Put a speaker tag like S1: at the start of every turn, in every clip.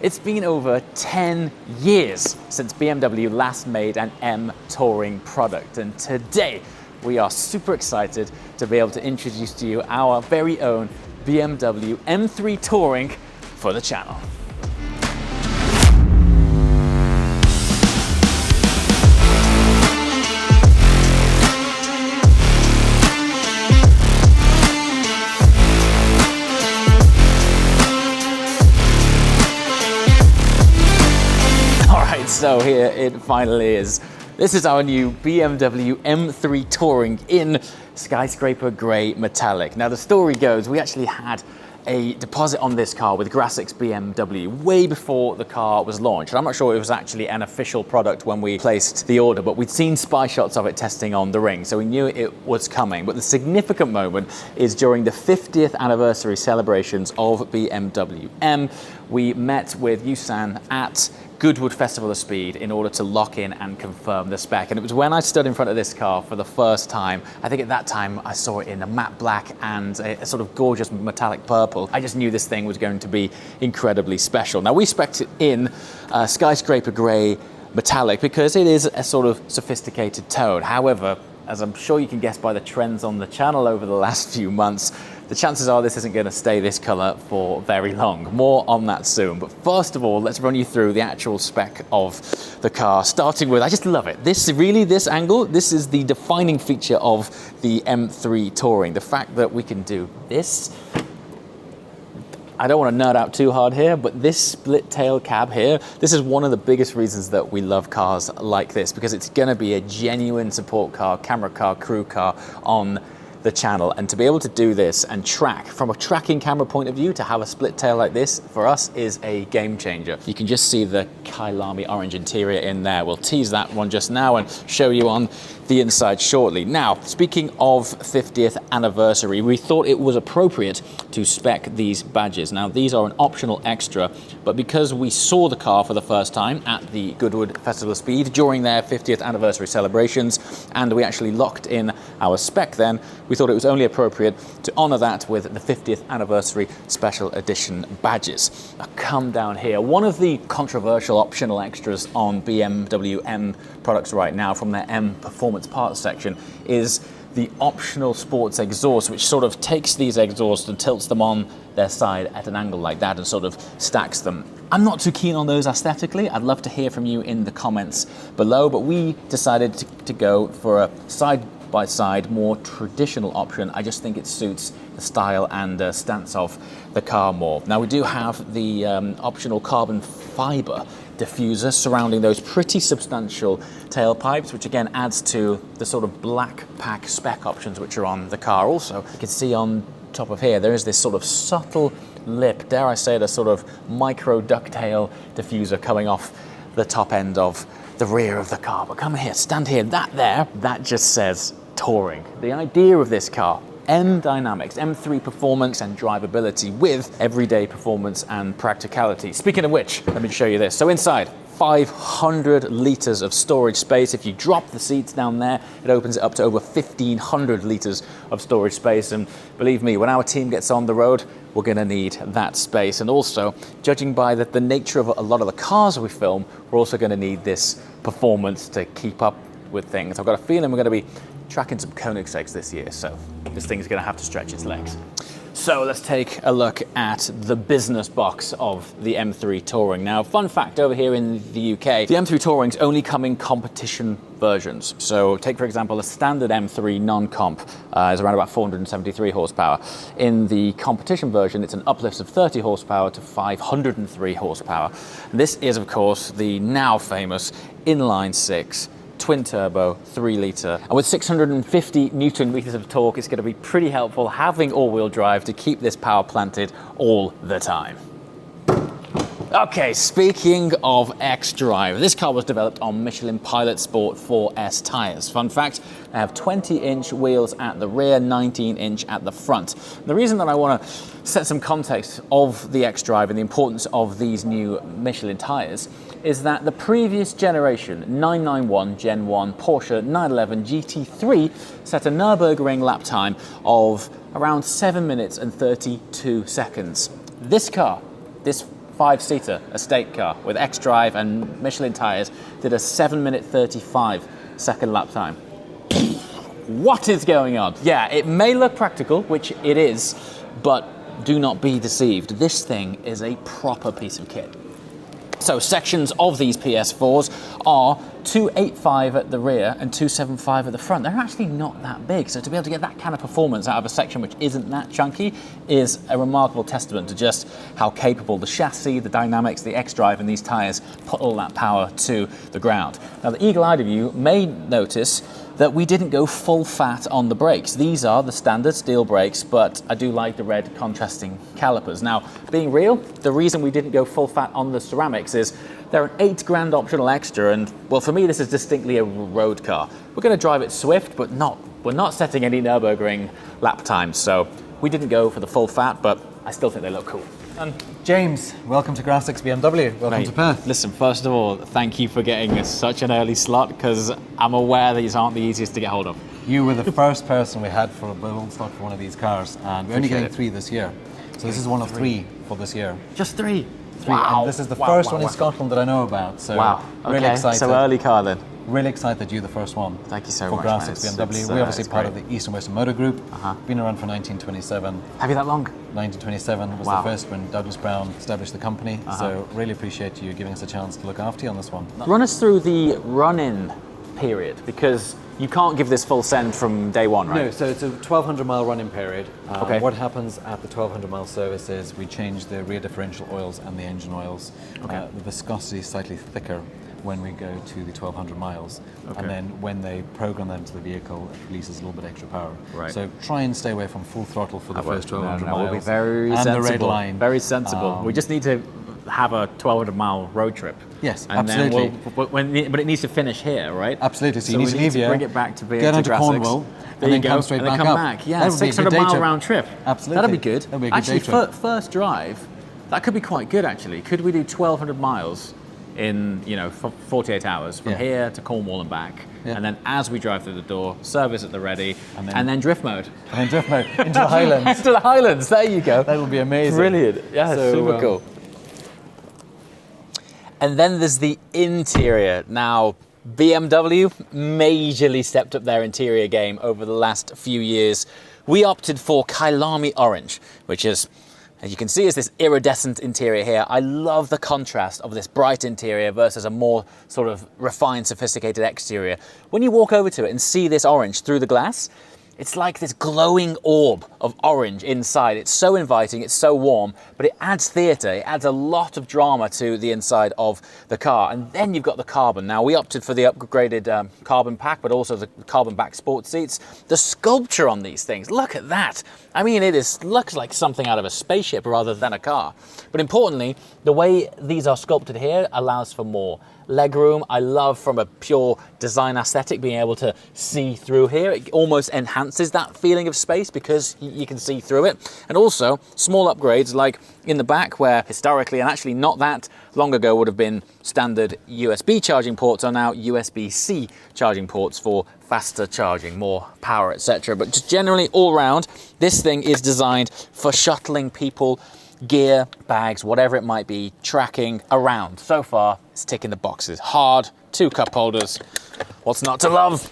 S1: It's been over 10 years since BMW last made an M Touring product, and today we are super excited to be able to introduce to you our very own BMW M3 Touring for the channel. So here it finally is. This is our new BMW M3 Touring in skyscraper grey metallic. Now the story goes, we actually had a deposit on this car with Graphics BMW way before the car was launched. I'm not sure it was actually an official product when we placed the order, but we'd seen spy shots of it testing on the ring, so we knew it was coming. But the significant moment is during the 50th anniversary celebrations of BMW M. We met with Yusan at Goodwood Festival of Speed in order to lock in and confirm the spec. And it was when I stood in front of this car for the first time, I think at that time I saw it in a matte black and a sort of gorgeous metallic purple. I just knew this thing was going to be incredibly special. Now we spec'd it in skyscraper grey metallic because it is a sort of sophisticated tone. However, as I'm sure you can guess by the trends on the channel over the last few months, the chances are this isn't going to stay this color for very long. More on that soon. But first of all, let's run you through the actual spec of the car, starting with, I just love it. This angle, this is the defining feature of the M3 Touring. The fact that we can do this. I don't want to nerd out too hard here, but this split tail cab here, this is one of the biggest reasons that we love cars like this, because it's going to be a genuine support car, camera car, crew car on the channel. And to be able to do this and track from a tracking camera point of view, to have a split tail like this for us is a game changer. You can just see the Kailami orange interior in there. We'll tease that one just now and show you on the inside shortly. Now, speaking of 50th anniversary, we thought it was appropriate to spec these badges. Now, these are an optional extra, but because we saw the car for the first time at the Goodwood Festival of Speed during their 50th anniversary celebrations, and we actually locked in our spec then, we thought it was only appropriate to honor that with the 50th anniversary special edition badges. Now, come down here. One of the controversial optional extras on BMW M products right now from their M Performance Parts section is the optional sports exhaust, which sort of takes these exhausts and tilts them on their side at an angle like that and sort of stacks them. I'm not too keen on those aesthetically. I'd love to hear from you in the comments below, but we decided to go for a side-by-side, more traditional option. I just think it suits the style and stance of the car more. Now, we do have the optional carbon fiber diffuser surrounding those pretty substantial tailpipes, which again adds to the sort of black pack spec options which are on the car. Also, you can see on top of here there is this sort of subtle lip, dare I say it, a sort of micro ducktail diffuser coming off the top end of the rear of the car. But come here, stand here, that just says Touring. The idea of this car, M Dynamics, M3 performance and drivability with everyday performance and practicality. Speaking of which, let me show you this. So inside, 500 litres of storage space. If you drop the seats down there, it opens it up to over 1,500 litres of storage space. And believe me, when our team gets on the road, we're going to need that space. And also, judging by the nature of a lot of the cars we film, we're also going to need this performance to keep up with things. I've got a feeling we're going to be tracking some Koenigsegg's this year, so this thing's going to have to stretch its legs. So let's take a look at the business box of the M3 Touring. Now, fun fact over here in the UK, the M3 Tourings only come in competition versions. So take, for example, a standard M3 non-comp is around about 473 horsepower. In the competition version, it's an uplift of 30 horsepower to 503 horsepower. And this is, of course, the now famous inline six twin turbo 3 litre, and with 650 Newton meters of torque, it's going to be pretty helpful having all-wheel drive to keep this power planted all the time. Okay, speaking of xDrive, this car was developed on Michelin Pilot Sport 4S tyres. Fun fact, they have 20-inch wheels at the rear, 19-inch at the front. The reason that I want to set some context of the xDrive and the importance of these new Michelin tyres is that the previous generation 991 Gen 1 Porsche 911 GT3 set a Nürburgring lap time of around 7 minutes and 32 seconds. This car, this 5-seater estate car with xDrive and Michelin tires did a 7-minute 35-second lap time. What is going on? Yeah, it may look practical, which it is, but do not be deceived. This thing is a proper piece of kit. So sections of these PS4s are 285 at the rear and 275 at the front. They're actually not that big, so to be able to get that kind of performance out of a section which isn't that chunky is a remarkable testament to just how capable the chassis, the dynamics, the xDrive and these tyres put all that power to the ground. Now the eagle-eyed of you may notice that we didn't go full fat on the brakes. These are the standard steel brakes, but I do like the red contrasting calipers. Now, being real, the reason we didn't go full fat on the ceramics is they're an £8,000 optional extra, and well, for me, this is distinctly a road car. We're gonna drive it swift, but we're not setting any Nürburgring lap times, so we didn't go for the full fat, but I still think they look cool.
S2: And James, welcome to Graphics BMW. Welcome to Perth.
S1: Listen, first of all, thank you for getting us such an early slot, because I'm aware these aren't the easiest to get hold of.
S2: You were the first person we had for a build slot for one of these cars, and we're only getting 3 this year. So this is one of 3 for this year.
S1: Just 3?
S2: 3.
S1: Wow.
S2: And this is the first one in Scotland that I know about. So really excited.
S1: So early car then.
S2: Really excited that you're the first one.
S1: Thank you so
S2: for
S1: much.
S2: For Graphics BMW. We're obviously part of the East and Western Motor Group. Been around for 1927.
S1: Have you that long?
S2: 1927 was the first when Douglas Brown established the company. So really appreciate you giving us a chance to look after you on this one.
S1: Run us through the run-in period, because you can't give this full send from day one, right?
S2: No, so it's a 1,200 mile run-in period.
S1: Okay.
S2: What happens at the 1,200 mile service is we change the rear differential oils and the engine oils.
S1: Okay.
S2: The viscosity is slightly thicker when we go to the 1,200 miles. Okay. And then when they program them to the vehicle, it releases a little bit extra power.
S1: Right.
S2: So try and stay away from full throttle for the first 1,200 miles.
S1: We'll be very
S2: and
S1: sensible.
S2: The red line.
S1: Very sensible. We just need to have a 1,200 mile road trip.
S2: Yes,
S1: and
S2: absolutely.
S1: Then but it needs to finish here, right?
S2: Absolutely. So you need to leave here,
S1: bring it back to
S2: get onto Cornwall, and then come straight back up.
S1: Yeah, 600 mile round trip.
S2: Absolutely.
S1: That'll be good.
S2: That'll be a good
S1: actually,
S2: day trip.
S1: First drive, that could be quite good actually. Could we do 1,200 miles in 48 hours from here to Cornwall and back? And then as we drive through the door, service at the ready, and then drift mode.
S2: And then drift mode into the Highlands.
S1: Into the Highlands. There you go.
S2: That would be amazing.
S1: Brilliant. Yeah,
S2: so,
S1: super cool. And then there's the interior. Now, BMW majorly stepped up their interior game over the last few years. We opted for Kyalami Orange, which is, as you can see, is this iridescent interior here. I love the contrast of this bright interior versus a more sort of refined, sophisticated exterior. When you walk over to it and see this orange through the glass, it's like this glowing orb of orange inside. It's so inviting, it's so warm, but it adds theatre, it adds a lot of drama to the inside of the car. And then you've got the carbon. Now, we opted for the upgraded carbon pack, but also the carbon back sports seats. The sculpture on these things, look at that. I mean, looks like something out of a spaceship rather than a car. But importantly, the way these are sculpted here allows for more legroom. I love, from a pure design aesthetic, being able to see through here. It almost enhances that feeling of space because you can see through it. And also small upgrades like in the back, where historically and actually not that long ago would have been standard USB charging ports, are now USB-C charging ports for faster charging, more power, etc. But just generally all round, this thing is designed for shuttling people, gear, bags, whatever it might be, tracking around. So far, it's ticking the boxes. Hard, 2 cup holders. What's not to love?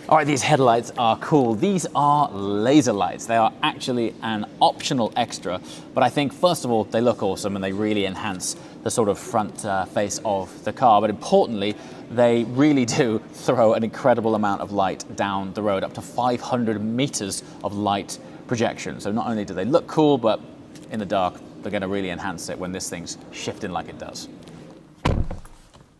S1: All right, these headlights are cool. These are laser lights. They are actually an optional extra, but I think, first of all, they look awesome and they really enhance the sort of front face of the car. But importantly, they really do throw an incredible amount of light down the road, up to 500 meters of light projection. So not only do they look cool, but in the dark, they're going to really enhance it when this thing's shifting like it does.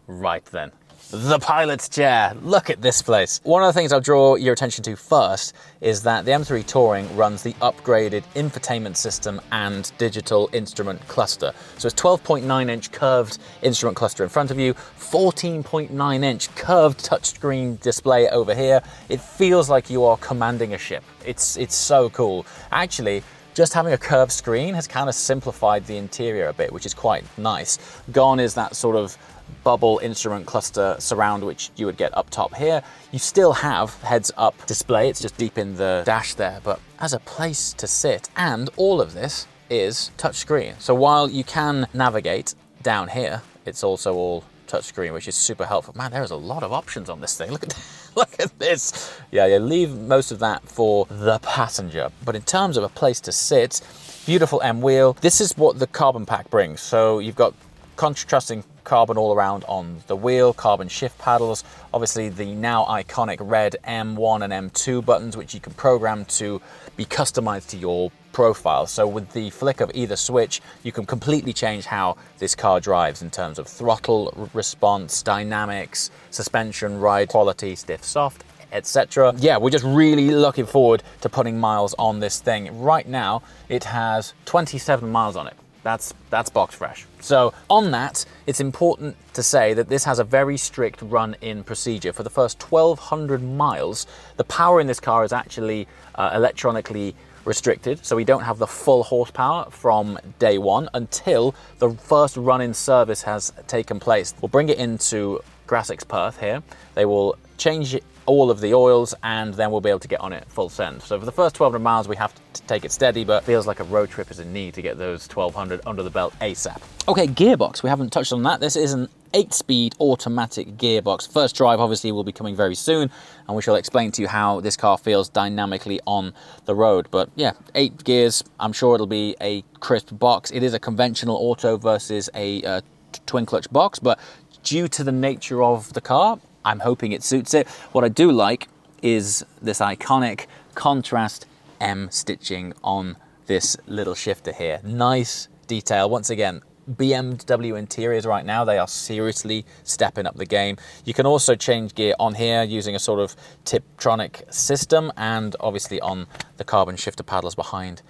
S1: Right then, the pilot's chair. Look at this place. One of the things I'll draw your attention to first is that the M3 Touring runs the upgraded infotainment system and digital instrument cluster. So it's 12.9-inch curved instrument cluster in front of you, 14.9-inch curved touchscreen display over here. It feels like you are commanding a ship. It's so cool. Actually, just having a curved screen has kind of simplified the interior a bit, which is quite nice. Gone is that sort of bubble instrument cluster surround which you would get up top here. You still have heads-up display, it's just deep in the dash there, but as a place to sit, and all of this is touchscreen. So while you can navigate down here, it's also all touchscreen, which is super helpful. Man, there is a lot of options on this thing. Look at look at this. Yeah, leave most of that for the passenger. But in terms of a place to sit, beautiful M wheel. This is what the carbon pack brings. So you've got contrasting carbon all around on the wheel, carbon shift paddles, obviously the now iconic red M1 and M2 buttons, which you can program to be customized to your profile. So with the flick of either switch, you can completely change how this car drives in terms of throttle response, dynamics, suspension, ride quality, stiff, soft, etc. Yeah, we're just really looking forward to putting miles on this thing. Right now, it has 27 miles on it. That's box fresh. So on that, it's important to say that this has a very strict run-in procedure. For the first 1,200 miles, the power in this car is actually electronically restricted, so we don't have the full horsepower from day one until the first run-in service has taken place. We'll bring it into Graphics Perth here. They will change all of the oils, and then we'll be able to get on it full send. So for the first 1,200 miles, we have to take it steady, but feels like a road trip is in need to get those 1,200 under the belt ASAP. Okay, gearbox, we haven't touched on that. This is an 8-speed automatic gearbox. First drive obviously will be coming very soon, and we shall explain to you how this car feels dynamically on the road. But yeah, 8 gears, I'm sure it'll be a crisp box. It is a conventional auto versus a twin clutch box, but due to the nature of the car, I'm hoping it suits it. What I do like is this iconic contrast M stitching on this little shifter here. Nice detail. Once again, BMW interiors right now, they are seriously stepping up the game. You can also change gear on here using a sort of Tiptronic system, and obviously on the carbon shifter paddles behind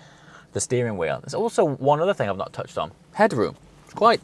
S1: the steering wheel. There's also one other thing I've not touched on. Headroom. It's quite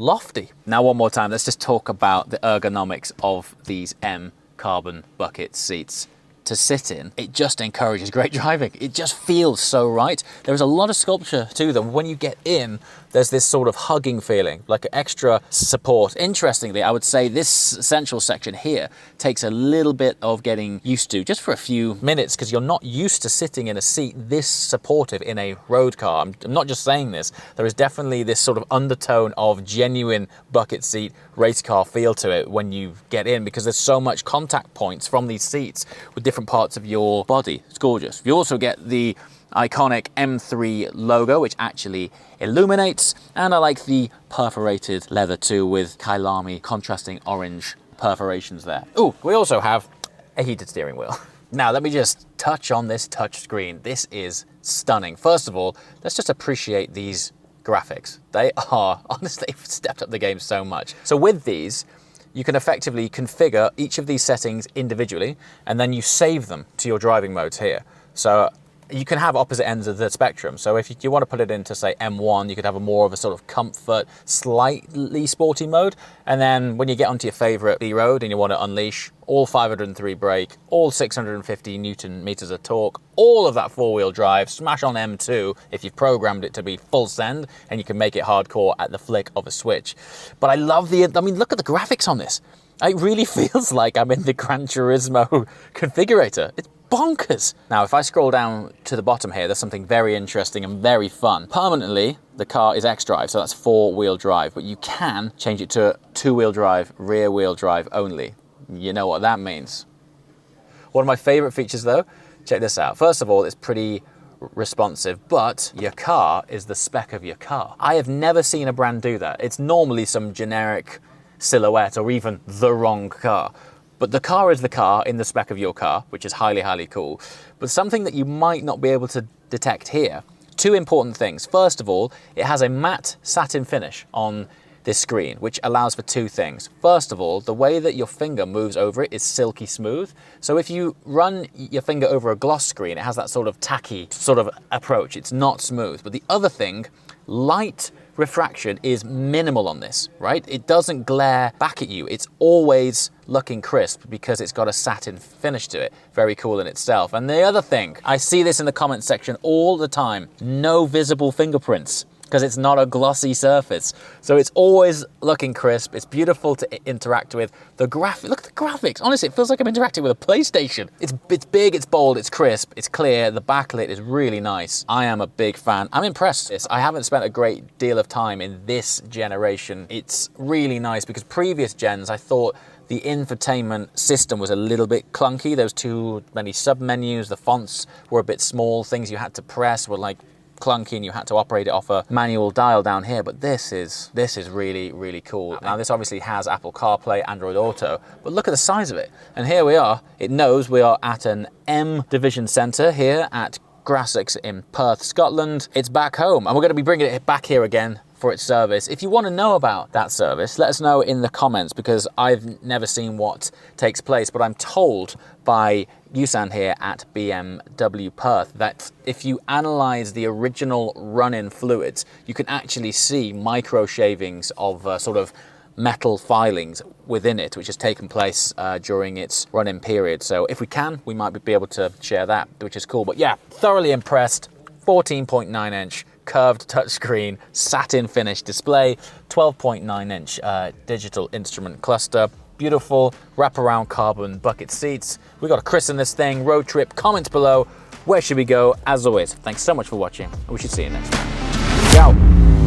S1: lofty. Now one more time, let's just talk about the ergonomics of these M carbon bucket seats to sit in. It just encourages great driving. It just feels so right. There is a lot of sculpture to them. When you get in, there's this sort of hugging feeling, like extra support. Interestingly, I would say this central section here takes a little bit of getting used to, just for a few minutes, because you're not used to sitting in a seat this supportive in a road car. I'm not just saying this. There is definitely this sort of undertone of genuine bucket seat race car feel to it when you get in, because there's so much contact points from these seats with different parts of your body. It's gorgeous. You also get the iconic M3 logo, which actually illuminates, and I like the perforated leather too, with Kailami contrasting orange perforations there. Oh, we also have a heated steering wheel. Now let me just touch on this touch screen. This is stunning. First of all, let's just appreciate these graphics. They are, honestly, stepped up the game so much. So with these, you can effectively configure each of these settings individually, and then you save them to your driving modes here. So you can have opposite ends of the spectrum. So if you want to put it into, say, M1, you could have a more of a sort of comfort, slightly sporty mode. And then when you get onto your favorite B road and you want to unleash all 503 brake, all 650 Newton meters of torque, all of that four-wheel drive, smash on M2 if you've programmed it to be full send, and you can make it hardcore at the flick of a switch. But I love look at the graphics on this. It really feels like I'm in the Gran Turismo configurator. It's bonkers. Now, if I scroll down to the bottom here, there's something very interesting and very fun. Permanently, the car is xDrive, so that's 4-wheel drive, but you can change it to 2-wheel drive, rear-wheel drive only. You know what that means. One of my favorite features though, check this out. First of all, it's pretty responsive, but your car is the spec of your car. I have never seen a brand do that. It's normally some generic silhouette or even the wrong car. But the car is the car in the spec of your car, which is highly, highly cool. But something that you might not be able to detect here, 2 important things. First of all, it has a matte satin finish on this screen, which allows for 2 things. First of all, the way that your finger moves over it is silky smooth. So if you run your finger over a gloss screen, it has that sort of tacky sort of approach. It's not smooth. But the other thing, light refraction is minimal on this, right? It doesn't glare back at you. It's always looking crisp because it's got a satin finish to it. Very cool in itself. And the other thing, I see this in the comment section all the time, no visible fingerprints because it's not a glossy surface. So it's always looking crisp. It's beautiful to interact with. The graphic, look at the graphics. Honestly, it feels like I'm interacting with a PlayStation. It's big, it's bold, it's crisp, it's clear. The backlit is really nice. I am a big fan. I'm impressed. I haven't spent a great deal of time in this generation. It's really nice because previous gens, I thought the infotainment system was a little bit clunky. There was too many sub-menus. The fonts were a bit small. Things you had to press were like clunky and you had to operate it off a manual dial down here, but this is really, really cool. Now this obviously has Apple CarPlay, Android Auto, but look at the size of it. And here we are. It knows we are at an M Division Centre here at Grassix in Perth, Scotland. It's back home and we're going to be bringing it back here again for its service. If you want to know about that service, let us know in the comments because I've never seen what takes place, but I'm told by Yusan here at BMW Perth that if you analyze the original run-in fluids, you can actually see micro shavings of sort of metal filings within it, which has taken place during its run-in period. So if we can, we might be able to share that, which is cool. But yeah, thoroughly impressed. 14.9 inch curved touchscreen, satin finish display, 12.9 inch digital instrument cluster, beautiful wraparound carbon bucket seats. We got to christen this thing, road trip, comments below. Where should we go? As always, thanks so much for watching and we should see you next time. Ciao.